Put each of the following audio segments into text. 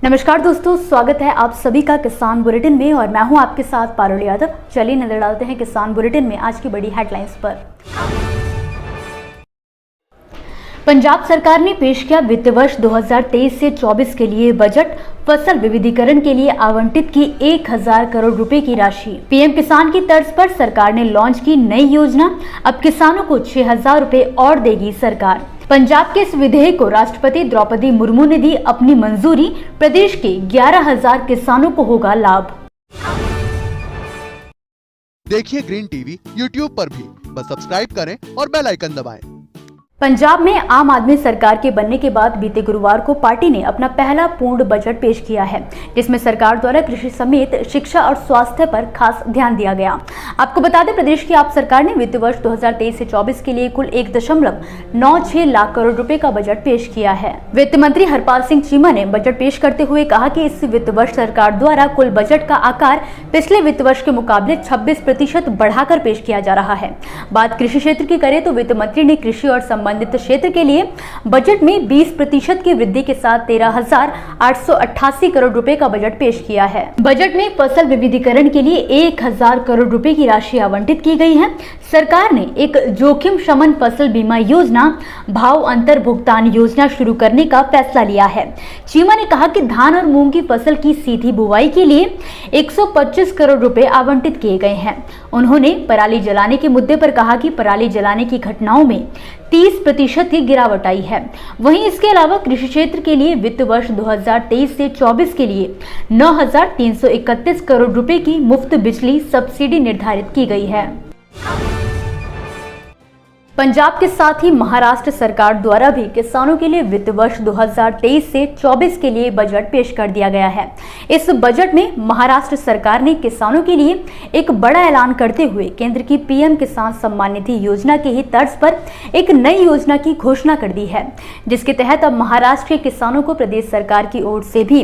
नमस्कार दोस्तों, स्वागत है आप सभी का किसान बुलेटिन में और मैं हूं आपके साथ पारुल यादव। चलिए नजर डालते हैं किसान बुलेटिन में आज की बड़ी हेडलाइंस पर। पंजाब सरकार ने पेश किया वित्त वर्ष 2023 से 24 के लिए बजट। फसल विविधीकरण के लिए आवंटित की 1000 करोड़ रुपए की राशि। पीएम किसान की तर्ज पर सरकार ने लॉन्च की नई योजना। अब किसानों को 6000 रुपए और देगी सरकार। पंजाब के इस विधेयक को राष्ट्रपति द्रौपदी मुर्मू ने दी अपनी मंजूरी। प्रदेश के 11,000 किसानों को होगा लाभ। देखिए ग्रीन टीवी यूट्यूब पर भी, बस सब्सक्राइब करें और बेल आइकन दबाएं। पंजाब में आम आदमी सरकार के बनने के बाद बीते गुरुवार को पार्टी ने अपना पहला पूर्ण बजट पेश किया है, जिसमें सरकार द्वारा कृषि समेत शिक्षा और स्वास्थ्य पर खास ध्यान दिया गया। आपको बता दें, प्रदेश की आप सरकार ने वित्त वर्ष 2023 से 24 के लिए कुल 1.96 लाख करोड़ रुपए का बजट पेश किया है। वित्त मंत्री हरपाल सिंह चीमा ने बजट पेश करते हुए कहा कि इस वित्त वर्ष सरकार द्वारा कुल बजट का आकार पिछले वित्त वर्ष के मुकाबले 26% बढ़ाकर पेश किया जा रहा है। बात कृषि क्षेत्र की करें तो वित्त मंत्री ने कृषि और संबंधित क्षेत्र के लिए बजट में 20% की वृद्धि के साथ 13,888 करोड़ रुपए का बजट पेश किया है। बजट में फसल विविधीकरण के लिए 1000 करोड़ रुपए की राशि आवंटित की गई है। सरकार ने एक जोखिम शमन फसल बीमा योजना, भाव अंतर भुगतान योजना शुरू करने का फैसला लिया है। चीमा ने कहा कि धान और मूंग की फसल की सीधी बुवाई के लिए 125 करोड़ रुपए आवंटित किए गए हैं। उन्होंने पराली जलाने के मुद्दे पर कहा कि पराली जलाने की घटनाओं में 30% की गिरावट आई है। वहीं इसके अलावा कृषि क्षेत्र के लिए वित्त वर्ष 2023 से 24 के लिए 9,331 करोड़ रुपए की मुफ्त बिजली सब्सिडी निर्धारित की गई है। पंजाब के साथ ही महाराष्ट्र सरकार द्वारा भी किसानों के लिए वित्त वर्ष 2023 से 24 के लिए बजट पेश कर दिया गया है। इस बजट में महाराष्ट्र सरकार ने किसानों के लिए एक बड़ा ऐलान करते हुए केंद्र की पीएम किसान सम्मान निधि योजना के ही तर्ज पर एक नई योजना की घोषणा कर दी है, जिसके तहत अब महाराष्ट्र के किसानों को प्रदेश सरकार की ओर से भी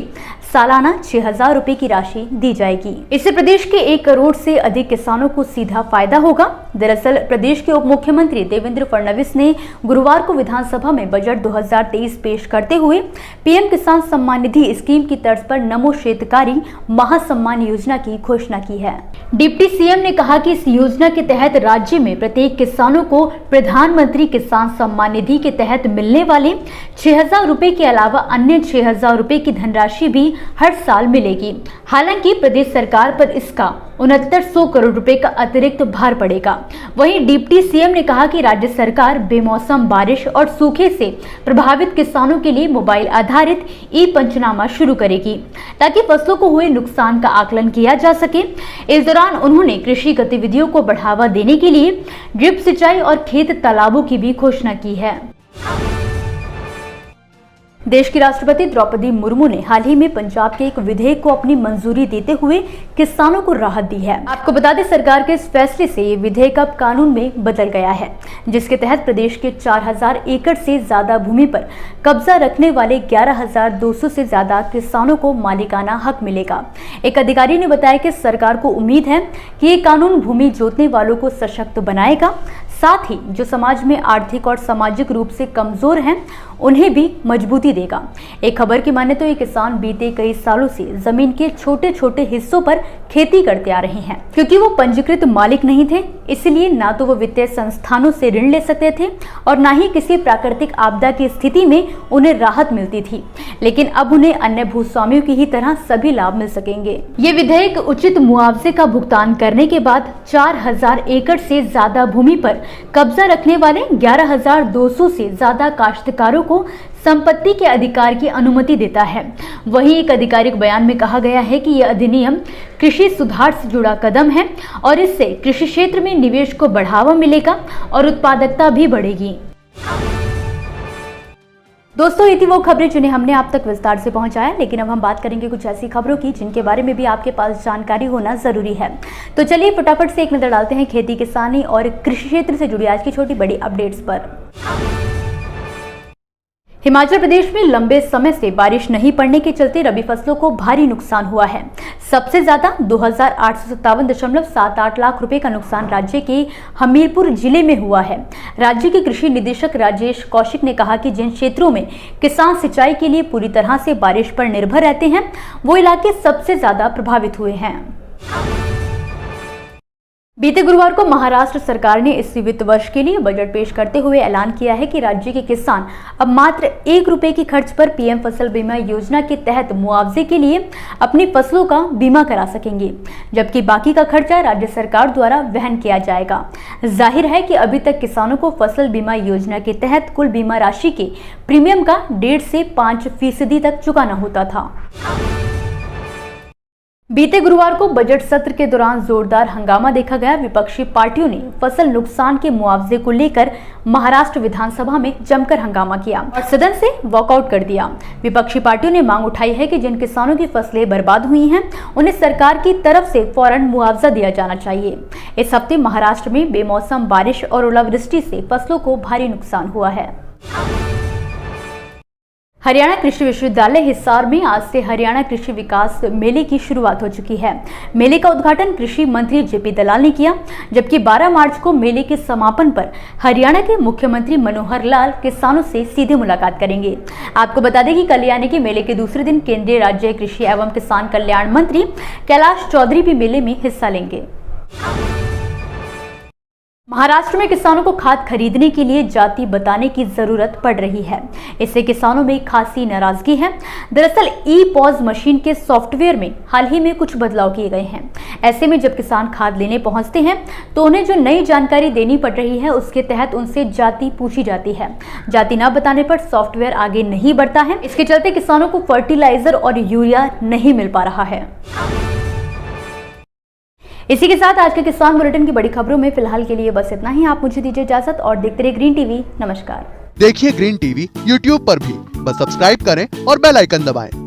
सालाना 6000 रुपए की राशि दी जाएगी। इससे प्रदेश के 1 करोड़ से अधिक किसानों को सीधा फायदा होगा। दरअसल प्रदेश के उप मुख्यमंत्री देवेंद्र फडणवीस ने गुरुवार को विधानसभा में बजट 2023 पेश करते हुए पीएम किसान सम्मान निधि स्कीम की तर्ज पर नमो शेतकारी महासम्मान योजना की घोषणा की है। डिप्टी सीएम ने कहा कि इस योजना के तहत राज्य में प्रत्येक किसानों को प्रधानमंत्री किसान सम्मान निधि के तहत मिलने वाले 6000 रुपए के अलावा अन्य 6000 रुपए की धनराशि भी हर साल मिलेगी। हालांकि प्रदेश सरकार पर इसका 6900 करोड़ रुपए का अतिरिक्त भार पड़ेगा। वहीं डिप्टी सीएम ने कहा कि राज्य सरकार बेमौसम बारिश और सूखे से प्रभावित किसानों के लिए मोबाइल आधारित ई पंचनामा शुरू करेगी, ताकि फसलों को हुए नुकसान का आकलन किया जा सके। इस दौरान उन्होंने कृषि गतिविधियों को बढ़ावा देने के लिए ड्रिप सिंचाई और खेत तालाबों की भी घोषणा की है। देश की राष्ट्रपति द्रौपदी मुर्मू ने हाल ही में पंजाब के एक विधेयक को अपनी मंजूरी देते हुए किसानों को राहत दी है। आपको बता दें, सरकार के इस फैसले से ये विधेयक अब कानून में बदल गया है, जिसके तहत प्रदेश के 4000 एकड़ से ज्यादा भूमि पर कब्जा रखने वाले 11,200 से ज्यादा किसानों को मालिकाना हक मिलेगा। एक अधिकारी ने बताया कि सरकार को उम्मीद है कि ये कानून भूमि जोतने वालों को सशक्त बनाएगा, साथ ही जो समाज में आर्थिक और सामाजिक रूप से कमजोर हैं उन्हें भी मजबूती देगा। एक खबर की माने तो ये किसान बीते कई सालों से जमीन के छोटे छोटे हिस्सों पर खेती करते आ रहे हैं। क्योंकि वो पंजीकृत मालिक नहीं थे, इसलिए ना तो वो वित्तीय संस्थानों से ऋण ले सकते थे और ना ही किसी प्राकृतिक आपदा की स्थिति में उन्हें राहत मिलती थी। लेकिन अब उन्हें अन्य भूस्वामियों की ही तरह सभी लाभ मिल सकेंगे। ये विधेयक उचित मुआवजे का भुगतान करने के बाद 4000 एकड़ से ज्यादा भूमि पर कब्जा रखने वाले 11,200 से ज्यादा काश्तकारों को संपत्ति के अधिकार की अनुमति देता है। वहीं एक आधिकारिक बयान में कहा गया है कि यह अधिनियम कृषि सुधार से जुड़ा कदम है और इससे कृषि क्षेत्र में निवेश को बढ़ावा मिलेगा और उत्पादकता भी बढ़ेगी। दोस्तों, ये थी वो खबरें जिन्हें हमने आप तक विस्तार से पहुंचाया, लेकिन अब हम बात करेंगे कुछ ऐसी खबरों की जिनके बारे में भी आपके पास जानकारी होना जरूरी है। तो चलिए फटाफट से एक नजर डालते हैं खेती किसानी और कृषि क्षेत्र से जुड़ी आज की छोटी बड़ी अपडेट्स पर। हिमाचल प्रदेश में लंबे समय से बारिश नहीं पड़ने के चलते रबी फसलों को भारी नुकसान हुआ है। सबसे ज्यादा 2,857.78 लाख रुपए का नुकसान राज्य के हमीरपुर जिले में हुआ है। राज्य के कृषि निदेशक राजेश कौशिक ने कहा कि जिन क्षेत्रों में किसान सिंचाई के लिए पूरी तरह से बारिश पर निर्भर रहते हैं, वो इलाके सबसे ज्यादा प्रभावित हुए हैं। बीते गुरुवार को महाराष्ट्र सरकार ने इस वित्त वर्ष के लिए बजट पेश करते हुए ऐलान किया है कि राज्य के किसान अब मात्र 1 रुपए की खर्च पर पीएम फसल बीमा योजना के तहत मुआवजे के लिए अपनी फसलों का बीमा करा सकेंगे, जबकि बाकी का खर्चा राज्य सरकार द्वारा वहन किया जाएगा। जाहिर है कि अभी तक किसानों को फसल बीमा योजना के तहत कुल बीमा राशि के प्रीमियम का 1.5 से 5% तक चुकाना होता था। बीते गुरुवार को बजट सत्र के दौरान जोरदार हंगामा देखा गया। विपक्षी पार्टियों ने फसल नुकसान के मुआवजे को लेकर महाराष्ट्र विधानसभा में जमकर हंगामा किया और सदन से वॉकआउट कर दिया। विपक्षी पार्टियों ने मांग उठाई है कि जिन किसानों की फसलें बर्बाद हुई हैं, उन्हें सरकार की तरफ से फौरन मुआवजा दिया जाना चाहिए। इस हफ्ते महाराष्ट्र में बेमौसम बारिश और ओलावृष्टि से फसलों को भारी नुकसान हुआ है। हरियाणा कृषि विश्वविद्यालय हिसार में आज से हरियाणा कृषि विकास मेले की शुरुआत हो चुकी है। मेले का उद्घाटन कृषि मंत्री जेपी दलाल ने किया, जबकि 12 मार्च को मेले के समापन पर हरियाणा के मुख्यमंत्री मनोहर लाल किसानों से सीधे मुलाकात करेंगे। आपको बता दें कि कल यानी कि मेले के दूसरे दिन केंद्रीय राज्य कृषि एवं किसान कल्याण मंत्री कैलाश चौधरी भी मेले में हिस्सा लेंगे। महाराष्ट्र में किसानों को खाद खरीदने के लिए जाति बताने की जरूरत पड़ रही है। इससे किसानों में खासी नाराजगी है। दरअसल ई-पॉज मशीन के सॉफ्टवेयर में हाल ही में कुछ बदलाव किए गए हैं। ऐसे में जब किसान खाद लेने पहुंचते हैं तो उन्हें जो नई जानकारी देनी पड़ रही है, उसके तहत उनसे जाति पूछी जाती है। जाति न बताने पर सॉफ्टवेयर आगे नहीं बढ़ता है। इसके चलते किसानों को फर्टिलाइजर और यूरिया नहीं मिल पा रहा है। इसी के साथ आज के किसान बुलेटिन की बड़ी खबरों में फिलहाल के लिए बस इतना ही। आप मुझे दीजिए इजाजत और देखते रहिए ग्रीन टीवी। नमस्कार। देखिए ग्रीन टीवी यूट्यूब पर भी, बस सब्सक्राइब करें और बेल आइकन दबाएं।